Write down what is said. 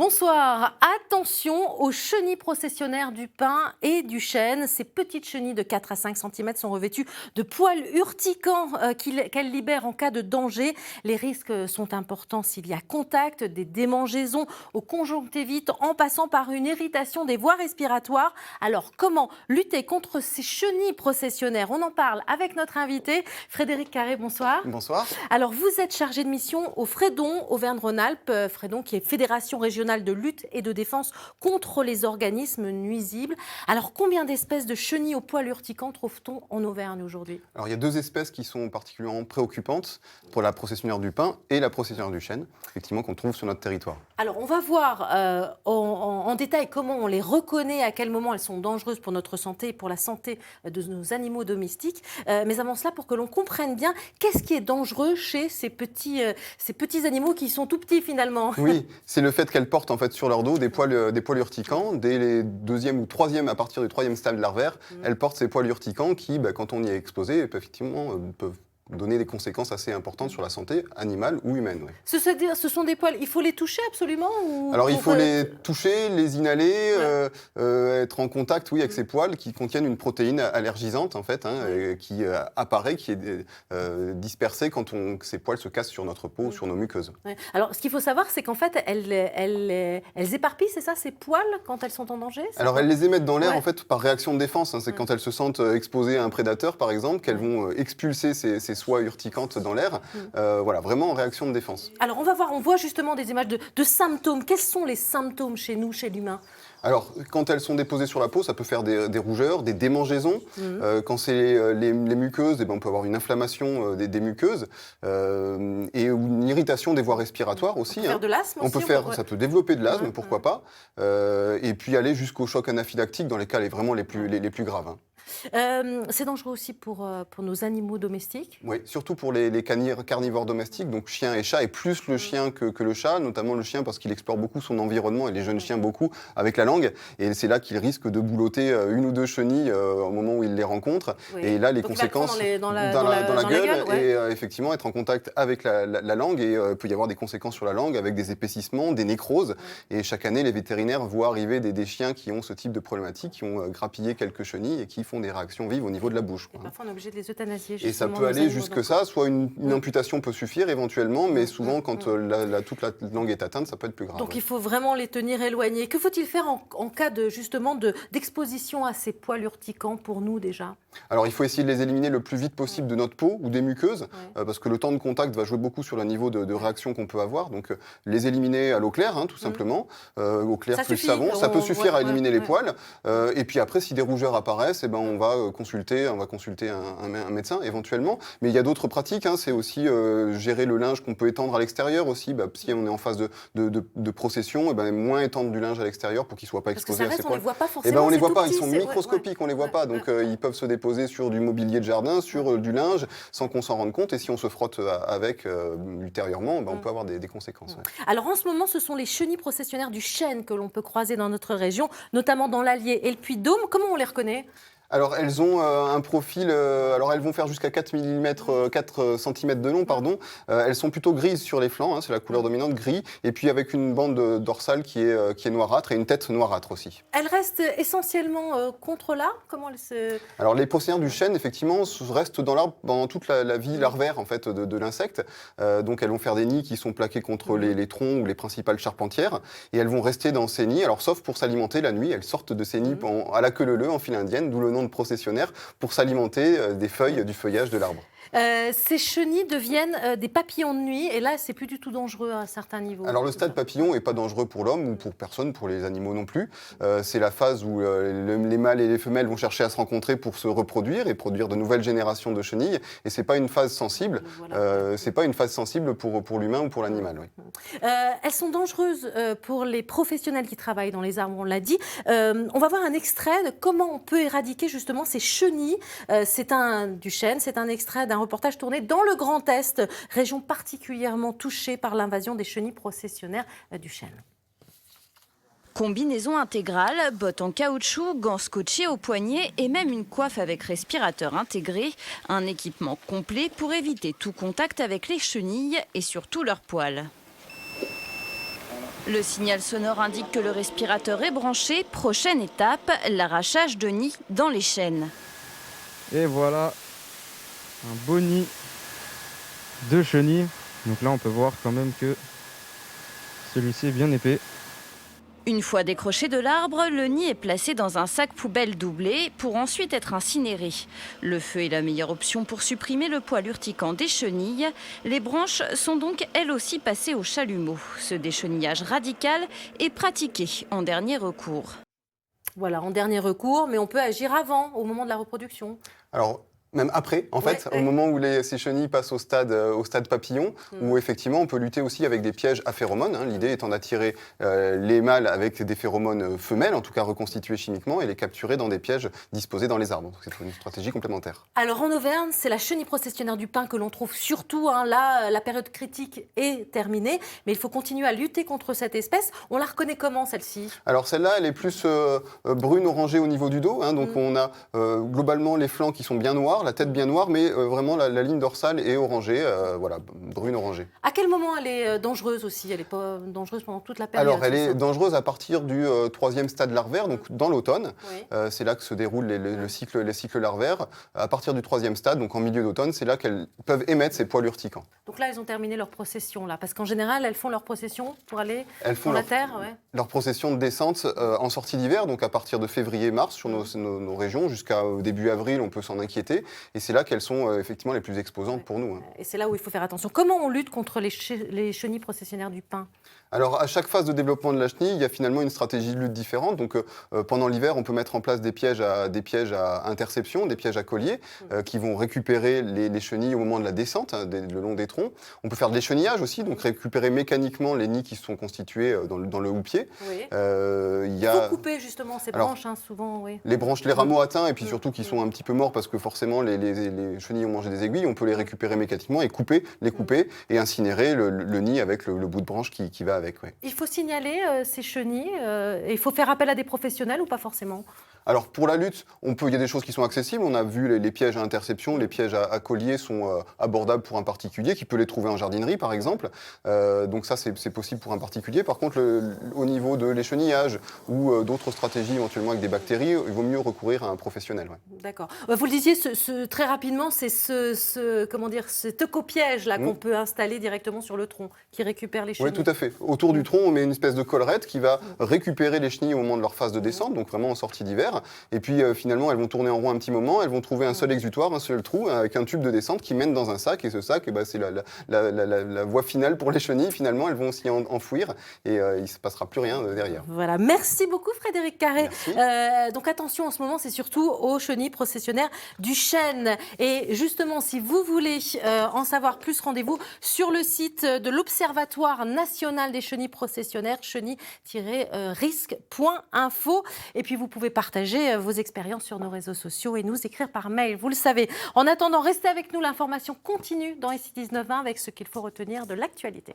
Bonsoir. Attention aux chenilles processionnaires du pin et du chêne. Ces petites chenilles de 4 à 5 cm sont revêtues de poils urticants qu'elles libèrent en cas de danger. Les risques sont importants s'il y a contact, des démangeaisons aux conjonctivites en passant par une irritation des voies respiratoires. Alors, comment lutter contre ces chenilles processionnaires? On en parle avec notre invité, Frédéric Carré. Bonsoir. Bonsoir. Alors, vous êtes chargé de mission au Fredon, Auvergne-Rhône-Alpes. Fredon, qui est Fédération régionale de lutte et de défense contre les organismes nuisibles. Alors, combien d'espèces de chenilles aux poils urticants trouve-t-on en Auvergne aujourd'hui? Alors, il y a deux espèces qui sont particulièrement préoccupantes pour la processionnaire du pin et la processionnaire du chêne, effectivement, qu'on trouve sur notre territoire. Alors, on va voir en détail comment on les reconnaît, à quel moment elles sont dangereuses pour notre santé et pour la santé de nos animaux domestiques. Mais avant cela, pour que l'on comprenne bien, qu'est-ce qui est dangereux chez ces petits animaux qui sont tout petits finalement? Oui, c'est le fait qu'elles portent en fait sur leur dos des poils urticants. Dès les deuxième ou troisième, à partir du troisième stade larvaire, elles portent ces poils urticants qui, quand on y est exposé, peuvent donner des conséquences assez importantes sur la santé animale ou humaine. Oui. Ce sont des poils, il faut les toucher absolument Alors il faut les toucher, les inhaler, être en contact avec ces poils qui contiennent une protéine allergisante en fait, qui apparaît, qui est dispersée quand ces poils se cassent sur notre peau ou sur nos muqueuses. Ouais. Alors ce qu'il faut savoir, c'est qu'en fait elles éparpillent, c'est ça, ces poils quand elles sont en danger? Alors elles les émettent dans l'air en fait par réaction de défense. C'est quand elles se sentent exposées à un prédateur par exemple qu'elles vont expulser ces soies urticantes dans l'air. Voilà, vraiment en réaction de défense. Alors on voit justement des images de symptômes. Quels sont les symptômes chez nous, chez l'humain? Alors, quand elles sont déposées sur la peau, ça peut faire des rougeurs, des démangeaisons. Quand c'est les muqueuses, on peut avoir une inflammation des muqueuses et une irritation des voies respiratoires aussi. On peut faire de l'asthme aussi. Ça peut développer de l'asthme, pourquoi pas. Et puis aller jusqu'au choc anaphylactique dans les cas vraiment les plus graves. C'est dangereux aussi pour nos animaux domestiques? Oui, surtout pour les carnivores domestiques, donc chiens et chats, et plus le chien que le chat, notamment le chien parce qu'il explore beaucoup son environnement et les jeunes chiens beaucoup avec la langue. Et c'est là qu'il risque de boulotter une ou deux chenilles au moment où il les rencontre. Oui. Et là, les donc conséquences dans la gueule, et effectivement être en contact avec la langue. Et il peut y avoir des conséquences sur la langue avec des épaississements, des nécroses. Et chaque année, les vétérinaires voient arriver des chiens qui ont ce type de problématique, qui ont grappillé quelques chenilles et qui font des réactions vives au niveau de la bouche. Et parfois, on est obligé de les euthanasier. Et ça peut aller jusque ça, soit une amputation peut suffire éventuellement, mais souvent, quand toute la langue est atteinte, ça peut être plus grave. Donc, il faut vraiment les tenir éloignés. Que faut-il faire en cas d'exposition à ces poils urticants pour nous déjà? Alors, il faut essayer de les éliminer le plus vite possible de notre peau ou des muqueuses, parce que le temps de contact va jouer beaucoup sur le niveau de réaction qu'on peut avoir. Donc, les éliminer à l'eau claire, tout simplement. Eau claire plus savon, ça peut suffire à éliminer les poils. Et puis après, si des rougeurs apparaissent, on va consulter un médecin éventuellement. Mais il y a d'autres pratiques, c'est aussi gérer le linge qu'on peut étendre à l'extérieur aussi. Si on est en phase de procession, moins étendre du linge à l'extérieur pour qu'il ne soit pas exposé à ces poils. On ne les voit pas forcément. On ne les voit pas, ils sont microscopiques, on ne les voit pas. Donc ils peuvent se déposer sur du mobilier de jardin, sur du linge, sans qu'on s'en rende compte. Et si on se frotte avec ultérieurement, on peut avoir des conséquences. Alors en ce moment, ce sont les chenilles processionnaires du chêne que l'on peut croiser dans notre région, notamment dans l'Allier et le Puy-de-Dôme. Comment on les reconnaît? Alors, elles ont un profil... alors, elles vont faire jusqu'à 4 cm de long, pardon. Elles sont plutôt grises sur les flancs, c'est la couleur dominante, gris. Et puis, avec une bande dorsale qui est noirâtre et une tête noirâtre aussi. Elles restent essentiellement contre l'arbre? Comment elles se... Alors, les processionnaires du chêne, effectivement, restent dans l'arbre pendant toute la vie larvaire, en fait, de l'insecte. Donc, elles vont faire des nids qui sont plaqués contre les troncs ou les principales charpentières. Et elles vont rester dans ces nids. Alors, sauf pour s'alimenter la nuit, elles sortent de ces nids à la queue leu-leu, en file indienne, d'où le nom de processionnaire, pour s'alimenter des feuilles, du feuillage de l'arbre. Ces chenilles deviennent des papillons de nuit, et là, c'est plus du tout dangereux à certains niveaux. Alors, le stade papillon n'est pas dangereux pour l'homme ou pour personne, pour les animaux non plus. C'est la phase où les mâles et les femelles vont chercher à se rencontrer pour se reproduire et produire de nouvelles générations de chenilles. Et c'est pas une phase sensible. C'est pas une phase sensible pour l'humain ou pour l'animal. Oui. Elles sont dangereuses pour les professionnels qui travaillent dans les arbres, on l'a dit. On va voir un extrait de comment on peut éradiquer justement ces chenilles. Du chêne, c'est un extrait d'un reportage tourné dans le Grand Est, région particulièrement touchée par l'invasion des chenilles processionnaires du chêne. Combinaison intégrale, bottes en caoutchouc, gants scotchés aux poignets et même une coiffe avec respirateur intégré. Un équipement complet pour éviter tout contact avec les chenilles et surtout leurs poils. Le signal sonore indique que le respirateur est branché. Prochaine étape, l'arrachage de nid dans les chênes. Et voilà, un beau nid de chenilles. Donc là, on peut voir quand même que celui-ci est bien épais. Une fois décroché de l'arbre, le nid est placé dans un sac poubelle doublé pour ensuite être incinéré. Le feu est la meilleure option pour supprimer le poil urticant des chenilles. Les branches sont donc elles aussi passées au chalumeau. Ce déchenillage radical est pratiqué en dernier recours. Voilà, en dernier recours, mais on peut agir avant, au moment de la reproduction. Alors, même après, en fait, au moment où ces chenilles passent au stade papillon, où effectivement on peut lutter aussi avec des pièges à phéromones. L'idée étant d'attirer les mâles avec des phéromones femelles, en tout cas reconstituées chimiquement, et les capturer dans des pièges disposés dans les arbres. Donc c'est une stratégie complémentaire. Alors en Auvergne, c'est la chenille processionnaire du pin que l'on trouve surtout. Là, la période critique est terminée, mais il faut continuer à lutter contre cette espèce. On la reconnaît comment, celle-ci? Alors celle-là, elle est plus brune orangée au niveau du dos. Donc on a globalement les flancs qui sont bien noirs, la tête bien noire, mais vraiment la ligne dorsale est orangée, voilà, brune orangée. À quel moment elle est dangereuse aussi? Elle n'est pas dangereuse pendant toute la période? Alors elle est dangereuse à partir du 3e stade larvaire, donc dans l'automne. C'est là que se déroulent les cycles larvaires. À partir du 3e stade, donc en milieu d'automne, c'est là qu'elles peuvent émettre ces poils urticants. Donc là, elles ont terminé leur procession, là, parce qu'en général, elles font leur procession pour aller dans la terre. Leur procession de descente en sortie d'hiver, donc à partir de février-mars sur nos régions, jusqu'à début avril, on peut s'en inquiéter. Et c'est là qu'elles sont effectivement les plus exposantes pour nous. Et c'est là où il faut faire attention. Comment on lutte contre les chenilles processionnaires du pin? Alors, à chaque phase de développement de la chenille, il y a finalement une stratégie de lutte différente. Donc, pendant l'hiver, on peut mettre en place des pièges à interception, des pièges à collier, qui vont récupérer les chenilles au moment de la descente, le long des troncs. On peut faire de l'échenillage aussi, donc récupérer mécaniquement les nids qui sont constitués dans le houppier. Il faut couper justement ces branches, souvent. Les branches, les rameaux atteints, et puis surtout qui sont un petit peu morts parce que forcément les chenilles ont mangé des aiguilles, on peut les récupérer mécaniquement et les couper et incinérer le nid avec le bout de branche qui va avec. Il faut signaler ces chenilles, il faut faire appel à des professionnels ou pas forcément? Alors pour la lutte, il y a des choses qui sont accessibles. On a vu les pièges à interception, les pièges à collier sont abordables pour un particulier qui peut les trouver en jardinerie par exemple. Donc ça c'est possible pour un particulier. Par contre au niveau de l'échenillage ou d'autres stratégies éventuellement avec des bactéries, il vaut mieux recourir à un professionnel. D'accord. Vous le disiez très rapidement, c'est cet éco-piège là qu'on peut installer directement sur le tronc qui récupère les chenilles. Oui, tout à fait. Autour du tronc, on met une espèce de collerette qui va récupérer les chenilles au moment de leur phase de descente, donc vraiment en sortie d'hiver. Et puis finalement, elles vont tourner en rond un petit moment, elles vont trouver un seul exutoire, un seul trou avec un tube de descente qui mène dans un sac. Et ce sac, c'est la voie finale pour les chenilles. Finalement, elles vont s'y enfouir et il ne se passera plus rien derrière. Voilà, merci beaucoup Frédéric Carré. Donc attention en ce moment, c'est surtout aux chenilles processionnaires du chêne. Et justement, si vous voulez en savoir plus, rendez-vous sur le site de l'Observatoire national des chenilles processionnaires, chenilles-risque.info. Et puis vous pouvez partager vos expériences sur nos réseaux sociaux et nous écrire par mail, vous le savez. En attendant, restez avec nous, l'information continue dans ici 19 20 avec ce qu'il faut retenir de l'actualité.